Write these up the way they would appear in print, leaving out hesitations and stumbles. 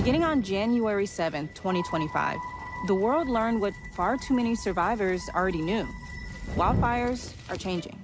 Beginning on January 7th, 2025, the world learned what far too many survivors already knew. Wildfires are changing.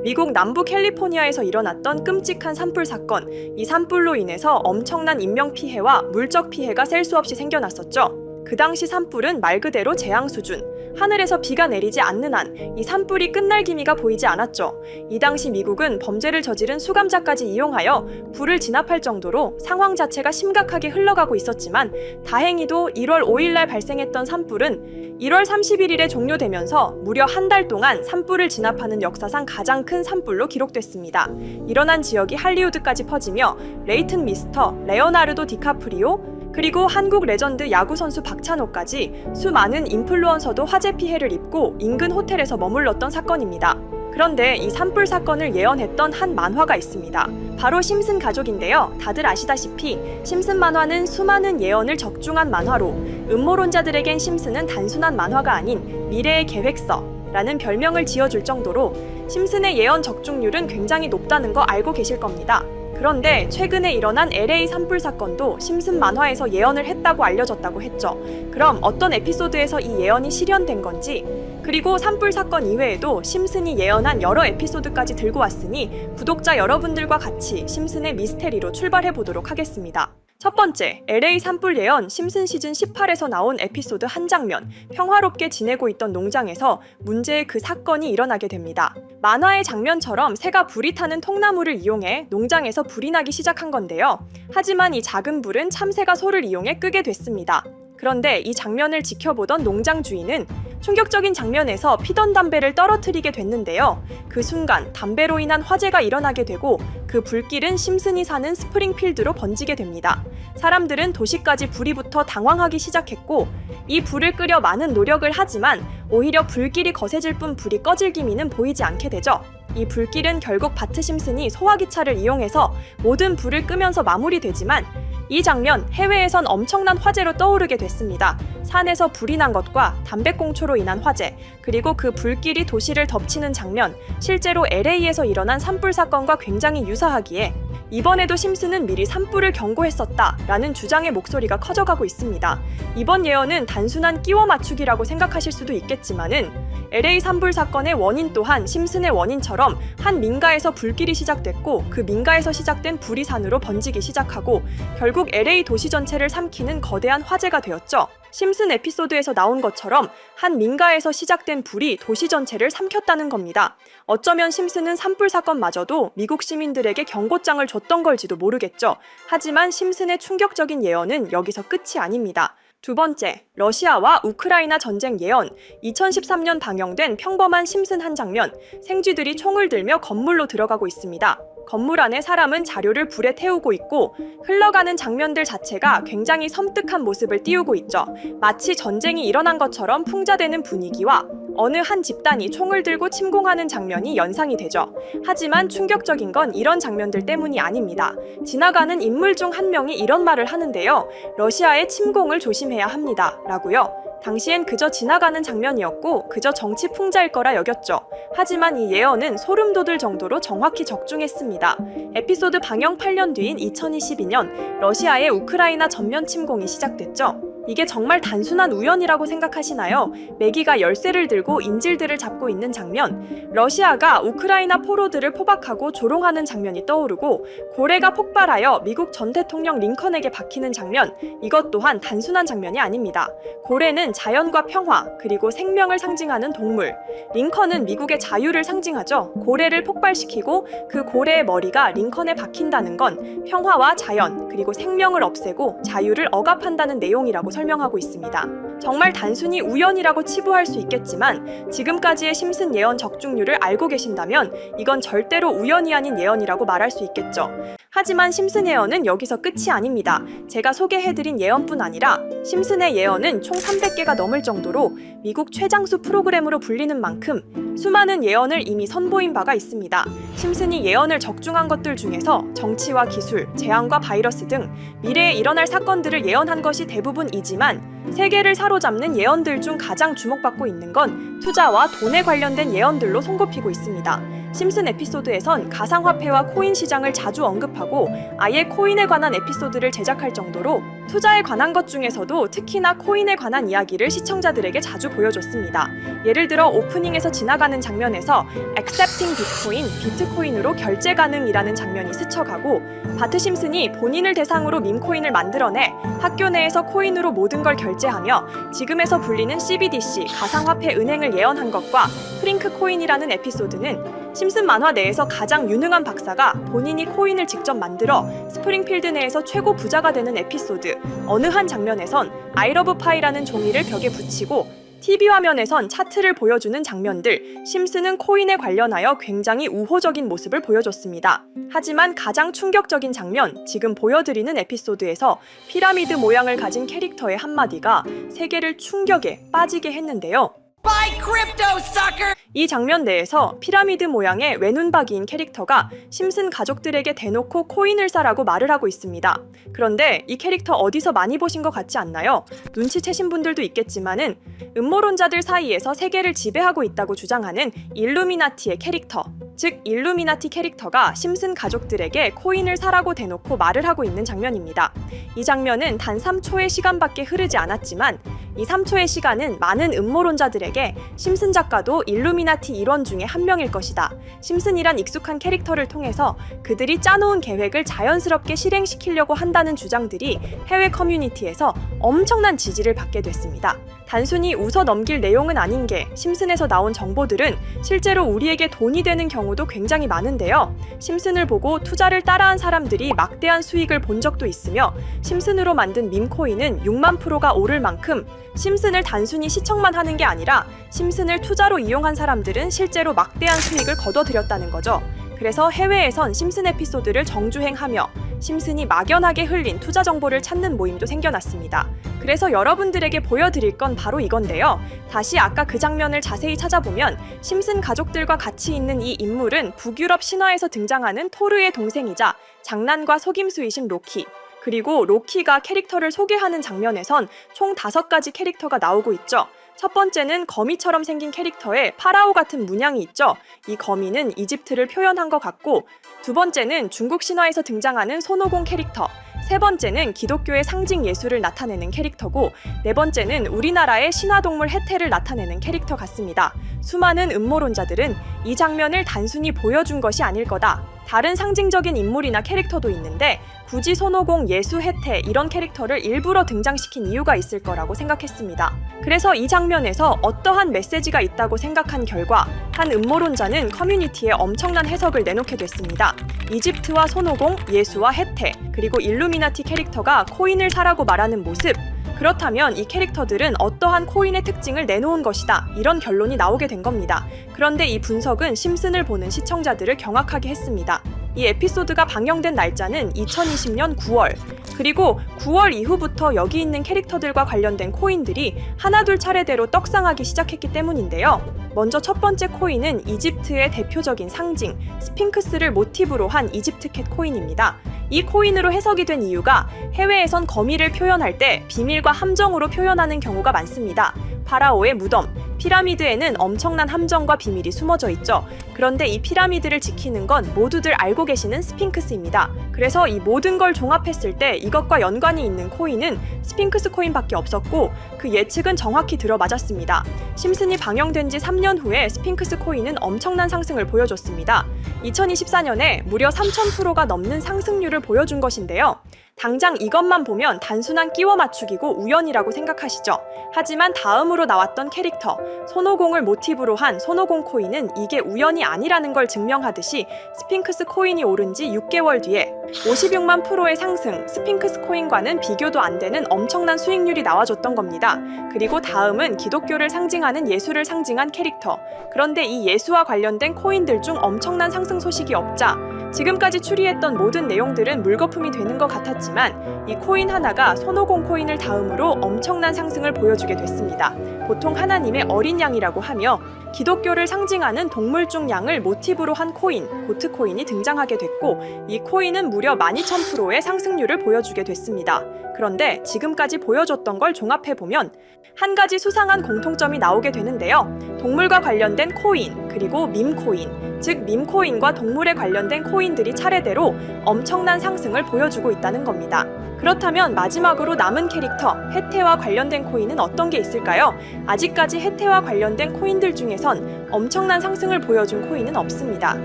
미국 남부 캘리포니아에서 일어났던 끔찍한 산불 사건. 이 산불로 인해서 엄청난 인명피해와 물적 피해가 셀 수 없이 생겨났었죠. 그 당시 산불은 말 그대로 재앙 수준. 하늘에서 비가 내리지 않는 한 이 산불이 끝날 기미가 보이지 않았죠. 이 당시 미국은 범죄를 저지른 수감자까지 이용하여 불을 진압할 정도로 상황 자체가 심각하게 흘러가고 있었지만 다행히도 1월 5일날 발생했던 산불은 1월 31일에 종료되면서 무려 한 달 동안 산불을 진압하는 역사상 가장 큰 산불로 기록됐습니다. 일어난 지역이 할리우드까지 퍼지며 레이튼 미스터, 레오나르도 디카프리오, 그리고 한국 레전드 야구선수 박찬호까지 수많은 인플루언서도 화재 피해를 입고 인근 호텔에서 머물렀던 사건입니다. 그런데 이 산불 사건을 예언했던 한 만화가 있습니다. 바로 심슨 가족인데요. 다들 아시다시피 심슨 만화는 수많은 예언을 적중한 만화로 음모론자들에겐 심슨은 단순한 만화가 아닌 미래의 계획서라는 별명을 지어줄 정도로 심슨의 예언 적중률은 굉장히 높다는 거 알고 계실 겁니다. 그런데 최근에 일어난 LA 산불 사건도 심슨 만화에서 예언을 했다고 알려졌다고 했죠. 그럼 어떤 에피소드에서 이 예언이 실현된 건지, 그리고 산불 사건 이외에도 심슨이 예언한 여러 에피소드까지 들고 왔으니 구독자 여러분들과 같이 심슨의 미스테리로 출발해 보도록 하겠습니다. 첫 번째, LA 산불 예언 심슨 시즌 18에서 나온 에피소드 한 장면. 평화롭게 지내고 있던 농장에서 문제의 그 사건이 일어나게 됩니다. 만화의 장면처럼 새가 불이 타는 통나무를 이용해 농장에서 불이 나기 시작한 건데요. 하지만 이 작은 불은 참새가 소를 이용해 끄게 됐습니다. 그런데 이 장면을 지켜보던 농장 주인은 충격적인 장면에서 피던 담배를 떨어뜨리게 됐는데요. 그 순간 담배로 인한 화재가 일어나게 되고 그 불길은 심슨이 사는 스프링필드로 번지게 됩니다. 사람들은 도시까지 불이 붙어 당황하기 시작했고 이 불을 끄려 많은 노력을 하지만 오히려 불길이 거세질 뿐 불이 꺼질 기미는 보이지 않게 되죠. 이 불길은 결국 바트 심슨이 소화기차를 이용해서 모든 불을 끄면서 마무리되지만 이 장면 해외에선 엄청난 화재로 떠오르게 됐습니다. 산에서 불이 난 것과 담배꽁초로 인한 화재, 그리고 그 불길이 도시를 덮치는 장면, 실제로 LA에서 일어난 산불 사건과 굉장히 유사하기에 이번에도 심슨은 미리 산불을 경고했었다라는 주장의 목소리가 커져가고 있습니다. 이번 예언은 단순한 끼워 맞추기라고 생각하실 수도 있겠지만은 LA 산불 사건의 원인 또한 심슨의 원인처럼 한 민가에서 불길이 시작됐고 그 민가에서 시작된 불이 산으로 번지기 시작하고 결국 LA 도시 전체를 삼키는 거대한 화재가 되었죠. 심슨 에피소드에서 나온 것처럼 한 민가에서 시작된 불이 도시 전체를 삼켰다는 겁니다. 어쩌면 심슨은 산불 사건마저도 미국 시민들에게 경고장을 줬던 걸지도 모르겠죠. 하지만 심슨의 충격적인 예언은 여기서 끝이 아닙니다. 두 번째, 러시아와 우크라이나 전쟁 예언. 2013년 방영된 평범한 심슨 한 장면. 생쥐들이 총을 들며 건물로 들어가고 있습니다. 건물 안에 사람은 자료를 불에 태우고 있고 흘러가는 장면들 자체가 굉장히 섬뜩한 모습을 띄우고 있죠. 마치 전쟁이 일어난 것처럼 풍자되는 분위기와 어느 한 집단이 총을 들고 침공하는 장면이 연상이 되죠. 하지만 충격적인 건 이런 장면들 때문이 아닙니다. 지나가는 인물 중 한 명이 이런 말을 하는데요. 러시아의 침공을 조심해야 합니다. 라고요. 당시엔 그저 지나가는 장면이었고 그저 정치 풍자일 거라 여겼죠. 하지만 이 예언은 소름 돋을 정도로 정확히 적중했습니다. 에피소드 방영 8년 뒤인 2022년 러시아의 우크라이나 전면 침공이 시작됐죠. 이게 정말 단순한 우연이라고 생각하시나요? 매기가 열쇠를 들고 인질들을 잡고 있는 장면, 러시아가 우크라이나 포로들을 포박하고 조롱하는 장면이 떠오르고 고래가 폭발하여 미국 전 대통령 링컨에게 박히는 장면, 이것 또한 단순한 장면이 아닙니다. 고래는 자연과 평화, 그리고 생명을 상징하는 동물, 링컨은 미국의 자유를 상징하죠. 고래를 폭발시키고 그 고래의 머리가 링컨에 박힌다는 건 평화와 자연, 그리고 생명을 없애고 자유를 억압한다는 내용이라고 설명하고 있습니다. 정말 단순히 우연이라고 치부할 수 있겠지만 지금까지의 심슨 예언 적중률을 알고 계신다면 이건 절대로 우연이 아닌 예언이라고 말할 수 있겠죠. 하지만 심슨 예언은 여기서 끝이 아닙니다. 제가 소개해드린 예언뿐 아니라 심슨의 예언은 총 300개가 넘을 정도로 미국 최장수 프로그램으로 불리는 만큼 수많은 예언을 이미 선보인 바가 있습니다. 심슨이 예언을 적중한 것들 중에서 정치와 기술, 재앙과 바이러스 등 미래에 일어날 사건들을 예언한 것이 대부분이지만 세계를 사로잡는 예언들 중 가장 주목받고 있는 건 투자와 돈에 관련된 예언들로 손꼽히고 있습니다. 심슨 에피소드에선 가상화폐와 코인 시장을 자주 언급하고 아예 코인에 관한 에피소드를 제작할 정도로 투자에 관한 것 중에서도 특히나 코인에 관한 이야기를 시청자들에게 자주 보여줬습니다. 예를 들어 오프닝에서 지나가는 장면에서 Accepting Bitcoin, 비트코인으로 결제 가능이라는 장면이 스쳐가고 바트 심슨이 본인을 대상으로 밈코인을 만들어내 학교 내에서 코인으로 모든 걸 결제하며 지금에서 불리는 CBDC, 가상화폐 은행을 예언한 것과 프링크 코인이라는 에피소드는 심슨 만화 내에서 가장 유능한 박사가 본인이 코인을 직접 만들어 스프링필드 내에서 최고 부자가 되는 에피소드, 어느 한 장면에선 I love pie라는 종이를 벽에 붙이고 TV 화면에선 차트를 보여주는 장면들, 심슨은 코인에 관련하여 굉장히 우호적인 모습을 보여줬습니다. 하지만 가장 충격적인 장면, 지금 보여드리는 에피소드에서 피라미드 모양을 가진 캐릭터의 한마디가 세계를 충격에 빠지게 했는데요. Buy crypto, sucker! 이 장면 내에서 피라미드 모양의 외눈박이인 캐릭터가 심슨 가족들에게 대놓고 코인을 사라고 말을 하고 있습니다. 그런데 이 캐릭터 어디서 많이 보신 것 같지 않나요? 눈치채신 분들도 있겠지만은 음모론자들 사이에서 세계를 지배하고 있다고 주장하는 일루미나티의 캐릭터, 즉 일루미나티 캐릭터가 심슨 가족들에게 코인을 사라고 대놓고 말을 하고 있는 장면입니다. 이 장면은 단 3초의 시간밖에 흐르지 않았지만 이 3초의 시간은 많은 음모론자들에게 심슨 작가도 일루미나티 일원 중에 한 명일 것이다. 심슨이란 익숙한 캐릭터를 통해서 그들이 짜놓은 계획을 자연스럽게 실행시키려고 한다는 주장들이 해외 커뮤니티에서 엄청난 지지를 받게 됐습니다. 단순히 웃어 넘길 내용은 아닌 게 심슨에서 나온 정보들은 실제로 우리에게 돈이 되는 경우도 굉장히 많은데요. 심슨을 보고 투자를 따라한 사람들이 막대한 수익을 본 적도 있으며 심슨으로 만든 밈코인은 6만 프로가 오를 만큼 심슨을 단순히 시청만 하는 게 아니라 심슨을 투자로 이용한 사람들은 실제로 막대한 수익을 거둬들였다는 거죠. 그래서 해외에선 심슨 에피소드를 정주행하며 심슨이 막연하게 흘린 투자 정보를 찾는 모임도 생겨났습니다. 그래서 여러분들에게 보여드릴 건 바로 이건데요. 다시 아까 그 장면을 자세히 찾아보면 심슨 가족들과 같이 있는 이 인물은 북유럽 신화에서 등장하는 토르의 동생이자 장난과 속임수이신 로키, 그리고 로키가 캐릭터를 소개하는 장면에선 총 5가지 캐릭터가 나오고 있죠. 첫 번째는 거미처럼 생긴 캐릭터에 파라오 같은 문양이 있죠. 이 거미는 이집트를 표현한 것 같고, 두 번째는 중국 신화에서 등장하는 손오공 캐릭터, 세 번째는 기독교의 상징 예수를 나타내는 캐릭터고, 네 번째는 우리나라의 신화동물 해태를 나타내는 캐릭터 같습니다. 수많은 음모론자들은 이 장면을 단순히 보여준 것이 아닐 거다. 다른 상징적인 인물이나 캐릭터도 있는데 굳이 손오공, 예수, 해태 이런 캐릭터를 일부러 등장시킨 이유가 있을 거라고 생각했습니다. 그래서 이 장면에서 어떠한 메시지가 있다고 생각한 결과 한 음모론자는 커뮤니티에 엄청난 해석을 내놓게 됐습니다. 이집트와 손오공, 예수와 해태, 그리고 일루미나티 캐릭터가 코인을 사라고 말하는 모습, 그렇다면 이 캐릭터들은 어떠한 코인의 특징을 내놓은 것이다, 이런 결론이 나오게 된 겁니다. 그런데 이 분석은 심슨을 보는 시청자들을 경악하게 했습니다. 이 에피소드가 방영된 날짜는 2020년 9월, 그리고 9월 이후부터 여기 있는 캐릭터들과 관련된 코인들이 하나둘 차례대로 떡상하기 시작했기 때문인데요. 먼저 첫 번째 코인은 이집트의 대표적인 상징, 스핑크스를 모티브로 한 이집트캣 코인입니다. 이 코인으로 해석이 된 이유가 해외에선 거미를 표현할 때 비밀과 함정으로 표현하는 경우가 많습니다. 파라오의 무덤, 피라미드에는 엄청난 함정과 비밀이 숨어져 있죠. 그런데 이 피라미드를 지키는 건 모두들 알고 계시는 스핑크스입니다. 그래서 이 모든 걸 종합했을 때 이것과 연관이 있는 코인은 스핑크스 코인밖에 없었고 그 예측은 정확히 들어맞았습니다. 심슨이 방영된 지 3년 후에 스핑크스 코인은 엄청난 상승을 보여줬습니다. 2024년에 무려 3000%가 넘는 상승률을 보여준 것인데요. 당장 이것만 보면 단순한 끼워 맞추기고 우연이라고 생각하시죠? 하지만 다음으로 나왔던 캐릭터, 손오공을 모티브로 한 손오공 코인은 이게 우연이 아니라는 걸 증명하듯이 스핑크스 코인이 오른 지 6개월 뒤에 56만 프로의 상승, 스핑크스 코인과는 비교도 안 되는 엄청난 수익률이 나와줬던 겁니다. 그리고 다음은 기독교를 상징하는 예수를 상징한 캐릭터. 그런데 이 예수와 관련된 코인들 중 엄청난 상승 소식이 없자 지금까지 추리했던 모든 내용들은 물거품이 되는 것 같았지만 이 코인 하나가 손오공 코인을 다음으로 엄청난 상승을 보여주게 됐습니다. 보통 하나님의 어린 양이라고 하며 기독교를 상징하는 동물 중 양을 모티브로 한 코인, 고트 코인이 등장하게 됐고 이 코인은 무려 12,000%의 상승률을 보여주게 됐습니다. 그런데 지금까지 보여줬던 걸 종합해보면 한 가지 수상한 공통점이 나오게 되는데요. 동물과 관련된 코인, 그리고 밈코인, 즉 밈코인과 동물에 관련된 코인들이 차례대로 엄청난 상승을 보여주고 있다는 겁니다. 그렇다면 마지막으로 남은 캐릭터 해태와 관련된 코인은 어떤 게 있을까요? 아직까지 해태와 관련된 코인들 중에선 엄청난 상승을 보여준 코인은 없습니다.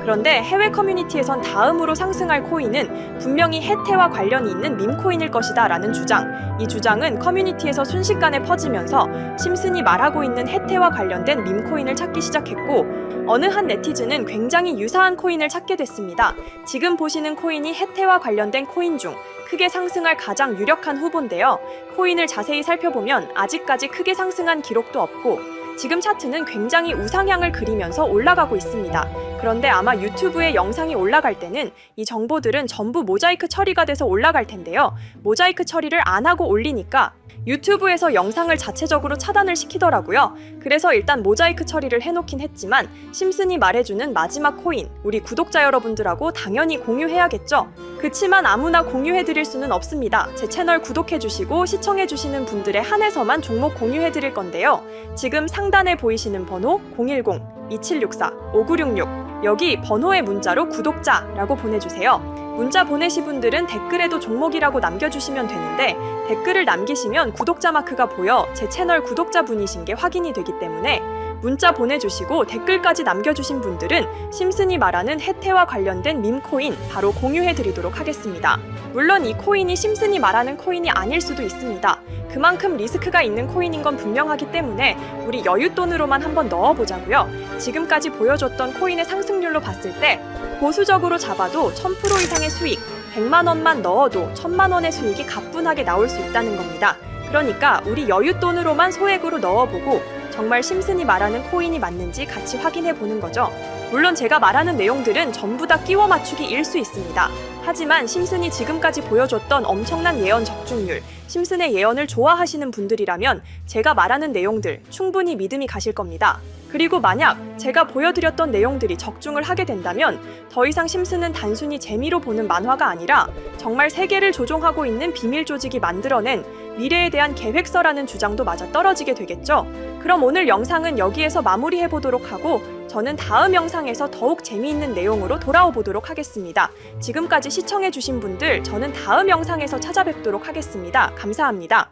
그런데 해외 커뮤니티에선 다음으로 상승할 코인은 분명히 해태와 관련이 있는 밈코인일 것이다 라는 주장. 이 주장은 커뮤니티에서 순식간에 퍼지면서 심슨이 말하고 있는 해태와 관련된 밈코인을 찾기 시작했고, 어느 한 네티즌은 굉장히 유사한 코인을 찾게 됐습니다. 지금 보시는 코인이 해태와 관련된 코인 중 크게 상승할 가장 유력한 후보인데요. 코인을 자세히 살펴보면 아직까지 크게 상승한 기록도 없고 지금 차트는 굉장히 우상향을 그리면서 올라가고 있습니다. 그런데 아마 유튜브에 영상이 올라갈 때는 이 정보들은 전부 모자이크 처리가 돼서 올라갈 텐데요. 모자이크 처리를 안 하고 올리니까 유튜브에서 영상을 자체적으로 차단을 시키더라고요. 그래서 일단 모자이크 처리를 해놓긴 했지만 심슨이 말해주는 마지막 코인, 우리 구독자 여러분들하고 당연히 공유해야겠죠. 그치만 아무나 공유해드릴 수는 없습니다. 제 채널 구독해주시고 시청해주시는 분들에 한해서만 종목 공유해드릴 건데요. 지금 상단에 보이시는 번호 010-2764-5966 여기 번호의 문자로 구독자라고 보내주세요. 문자 보내신 분들은 댓글에도 종목이라고 남겨주시면 되는데 댓글을 남기시면 구독자 마크가 보여 제 채널 구독자분이신 게 확인이 되기 때문에 문자 보내주시고 댓글까지 남겨주신 분들은 심슨이 말하는 해태와 관련된 밈코인 바로 공유해드리도록 하겠습니다. 물론 이 코인이 심슨이 말하는 코인이 아닐 수도 있습니다. 그만큼 리스크가 있는 코인인 건 분명하기 때문에 우리 여윳돈으로만 한번 넣어보자고요. 지금까지 보여줬던 코인의 상승률로 봤을 때 보수적으로 잡아도 1000% 이상의 수익, 100만 원만 넣어도 1000만 원의 수익이 가뿐하게 나올 수 있다는 겁니다. 그러니까 우리 여윳돈으로만 소액으로 넣어보고 정말 심슨이 말하는 코인이 맞는지 같이 확인해 보는 거죠. 물론 제가 말하는 내용들은 전부 다 끼워 맞추기일 수 있습니다. 하지만 심슨이 지금까지 보여줬던 엄청난 예언 적중률, 심슨의 예언을 좋아하시는 분들이라면 제가 말하는 내용들 충분히 믿음이 가실 겁니다. 그리고 만약 제가 보여드렸던 내용들이 적중을 하게 된다면 더 이상 심슨은 단순히 재미로 보는 만화가 아니라 정말 세계를 조종하고 있는 비밀 조직이 만들어낸 미래에 대한 계획서라는 주장도 맞아떨어지게 되겠죠. 그럼 오늘 영상은 여기에서 마무리해보도록 하고 저는 다음 영상에서 더욱 재미있는 내용으로 돌아오도록 하겠습니다. 지금까지 시청해주신 분들 저는 다음 영상에서 찾아뵙도록 하겠습니다. 감사합니다.